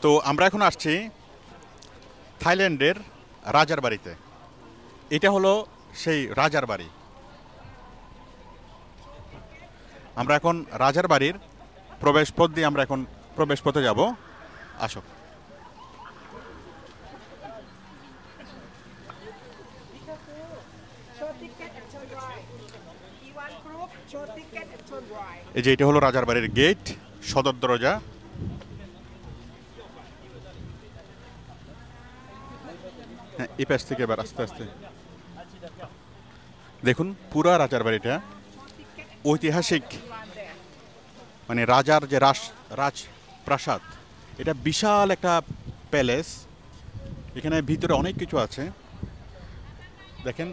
তো আমরা এখন আসছি থাইল্যান্ডের রাজার বাড়িতে। এটা হলো সেই রাজার বাড়ি। আমরা এখন রাজার বাড়ির প্রবেশ পথ দিয়ে আমরা এখন প্রবেশ পথে যাব। আসো। এই যে এটা হলো রাজার বাড়ির গেট, সদর দরজা। হ্যাঁ, এই পাশ থেকে এবার আস্তে আস্তে দেখুন পুরা রাজার বাড়িটা ঐতিহাসিক, মানে রাজার যে রাজপ্রাসাদ, এটা বিশাল একটা প্যালেস। এখানে ভিতরে অনেক কিছু আছে। দেখেন,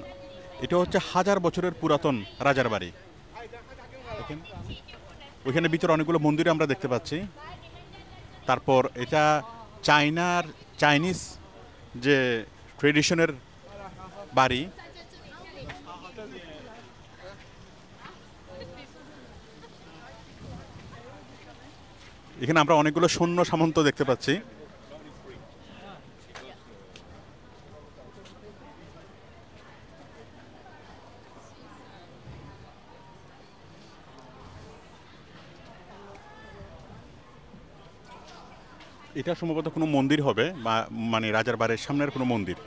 এটা হচ্ছে 1000 বছরের পুরাতন রাজার বাড়ি। দেখেন ওইখানে ভিতরে অনেকগুলো মন্দির আমরা দেখতে পাচ্ছি। তারপর এটা চাইনিজ যে ট্রেডিশনের বাড়ি। এখানে আমরা অনেকগুলো সৈন্য সামন্ত দেখতে পাচ্ছি। এটা সম্ভবত কোনো মন্দির হবে, বা মানে রাজার বাড়ির সামনের কোনো মন্দির।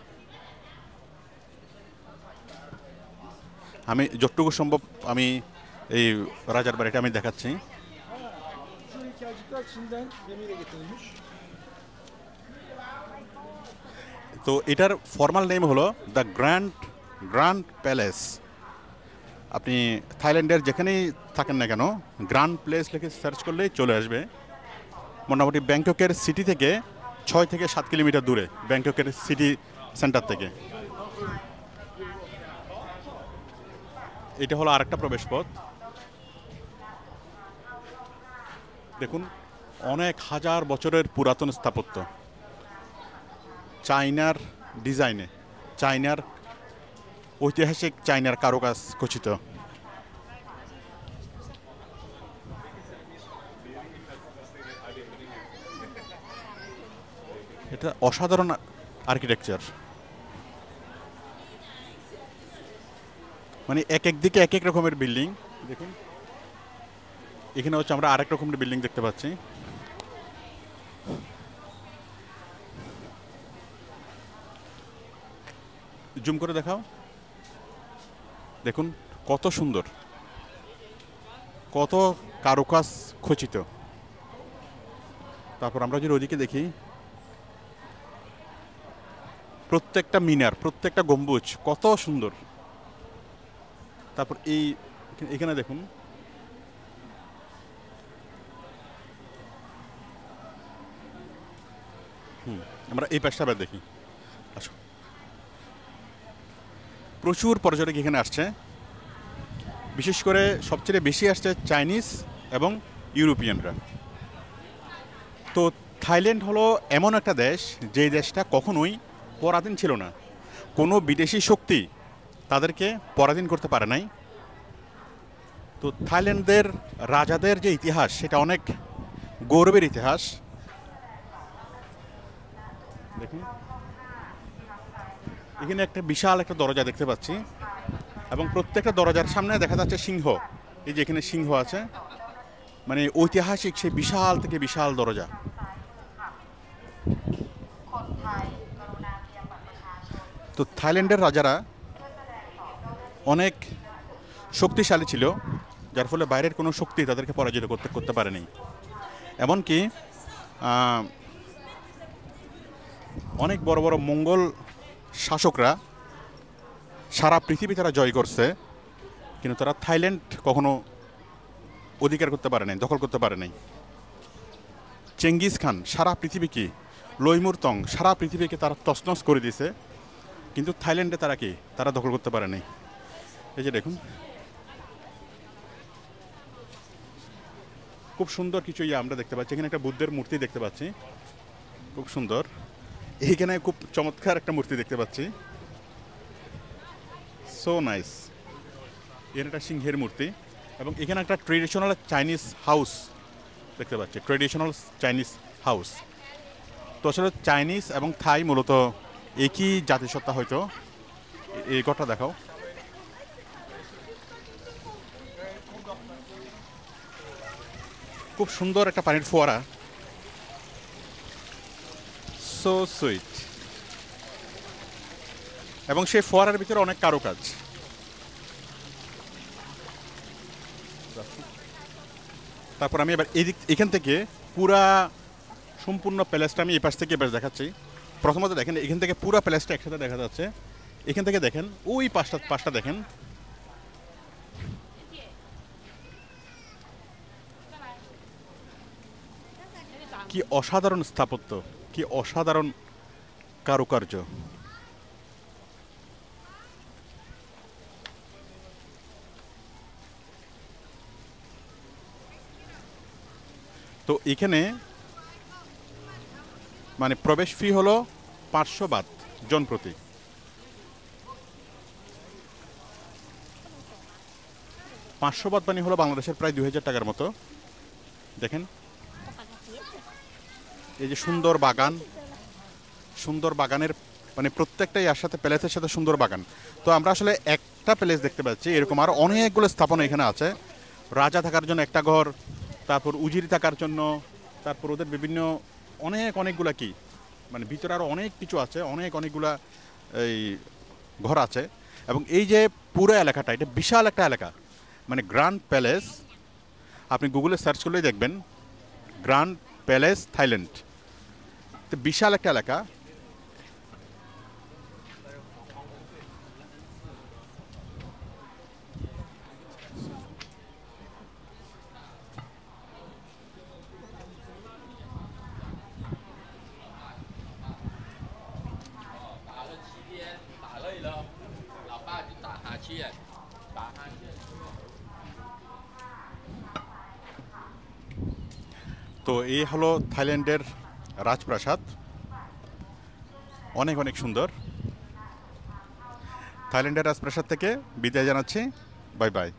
আমি যতটুকু সম্ভব আমি এই রাজার বাড়িটা আমি দেখাচ্ছি। তো এটার ফর্মাল নেম হলো দ্য গ্র্যান্ড প্যালেস। আপনি থাইল্যান্ডের যেখানেই থাকেন না কেন, গ্র্যান্ড প্লেস লিখে সার্চ করলেই চলে আসবে। মোটামুটি ব্যাংককের সিটি থেকে 6 থেকে 7 কিলোমিটার দূরে, ব্যাংককের সিটি সেন্টার থেকে। এটা হলো আরেকটা প্রবেশ পথ। দেখুন অনেক হাজার বছরের পুরাতন স্থাপত্য, চায়নার ডিজাইনে, চায়নার ঐতিহাসিক চায়নার কারুকাজ খচিত। এটা অসাধারণ আর্কিটেকচার। মানে এক এক দিকে এক এক রকমের বিল্ডিং। দেখুন এখানে হচ্ছে আমরা আরেক রকমের বিল্ডিং দেখতে পাচ্ছি। জুম করে দেখাও। দেখুন কত সুন্দর, কত কারুকাজ খচিত। তারপর আমরা যদি ওদিকে দেখি, প্রত্যেকটা মিনার, প্রত্যেকটা গম্বুজ কত সুন্দর। তারপর এখানে দেখুন আমরা এই পাশটা আবার দেখি। আসো। প্রচুর পর্যটক এখানে আসছে, বিশেষ করে সবচেয়ে বেশি আসছে চাইনিজ এবং ইউরোপিয়ানরা। তো থাইল্যান্ড হলো এমন একটা দেশ, যে দেশটা কখনোই পরাধীন ছিল না। কোনো বিদেশি শক্তি তাদেরকে পরাধীন করতে পারে নাই। তো থাইল্যান্ডের রাজাদের যে ইতিহাস, সেটা অনেক গৌরবের ইতিহাস। দেখুন এখানে একটা বিশাল একটা দরজা দেখতে পাচ্ছি, এবং প্রত্যেকটা দরজার সামনে দেখা যাচ্ছে সিংহ। এই যে এখানে সিংহ আছে, মানে ঐতিহাসিক সেই বিশাল থেকে বিশাল দরজা। তো থাইল্যান্ডের রাজারা অনেক শক্তিশালী ছিল, যার ফলে বাইরের কোনো শক্তি তাদেরকে পরাজিত করতে পারেনি। এমনকি অনেক বড় বড় মঙ্গল শাসকরা সারা পৃথিবী তারা জয় করছে, কিন্তু তারা থাইল্যান্ড কখনো অধিকার করতে পারে নাই, দখল করতে পারে নাই। চেঙ্গিস খান সারা পৃথিবীকে, লইমুরতং সারা পৃথিবীকে তারা তছনছ করে দিয়েছে, কিন্তু থাইল্যান্ডে তারা দখল করতে পারে নাই। এই যে দেখুন খুব সুন্দর কিছু আমরা দেখতে পাচ্ছি। এখানে একটা বুদ্ধের মূর্তি দেখতে পাচ্ছি, খুব সুন্দর। এইখানে খুব চমৎকার একটা মূর্তি দেখতে পাচ্ছি, সো নাইস। এখানে একটা সিংহের মূর্তি, এবং এখানে একটা ট্রেডিশনাল চাইনিজ হাউস দেখতে পাচ্ছি, ট্রেডিশনাল চাইনিজ হাউস। তো আসলে চাইনিজ এবং থাই মূলত একই জাতিসত্তা হয়তো। এই ঘরটা দেখাও। খুব সুন্দর একটা পানির ফোয়ারা, সো সুইট। এবং সেই ফোয়ারার ভিতরে অনেক কারুকাজ। তারপর আমি এবার এখান থেকে পুরা সম্পূর্ণ প্যালেসটা আমি এই পাশ থেকে এবার দেখাচ্ছি। প্রথমত দেখেন এখান থেকে পুরা প্যালেসটা একসাথে দেখা যাচ্ছে। এখান থেকে দেখেন ওই পাশটা দেখেন, কি অসাধারণ স্থাপত্য, কি অসাধারণ কারুকার্য। তো এখানে মানে প্রবেশ ফি হলো 500 বাত জন প্রতি। বাত মানে হলো বাংলাদেশের প্রায় 2000 টাকার মতো। দেখেন এই যে সুন্দর বাগান, সুন্দর বাগানের মানে প্রত্যেকটাই এর সাথে প্যালেসের সাথে সুন্দর বাগান। তো আমরা আসলে একটা প্যালেস দেখতে পাচ্ছি, এরকম আর অনেকগুলো স্থাপনা এখানে আছে। রাজা থাকার জন্য একটা ঘর, তারপর উজির থাকার জন্য, তারপর ওদের বিভিন্ন অনেকগুলা কি মানে ভিতরে আরও অনেক কিছু আছে, অনেকগুলা এই ঘর আছে। এবং এই যে পুরো এলাকাটা, এটা বিশাল একটা এলাকা, মানে গ্র্যান্ড প্যালেস। আপনি গুগলে সার্চ করলেই দেখবেন গ্র্যান্ড প্যালেস থাইল্যান্ড। তো বিশাল একটা এলাকা। তো এই হলো থাইল্যান্ডের রাজপ্রাসাদ, অনেক সুন্দর। থাইল্যান্ডের রাজপ্রাসাদ থেকে বিদায় জানাচ্ছি, বাই বাই।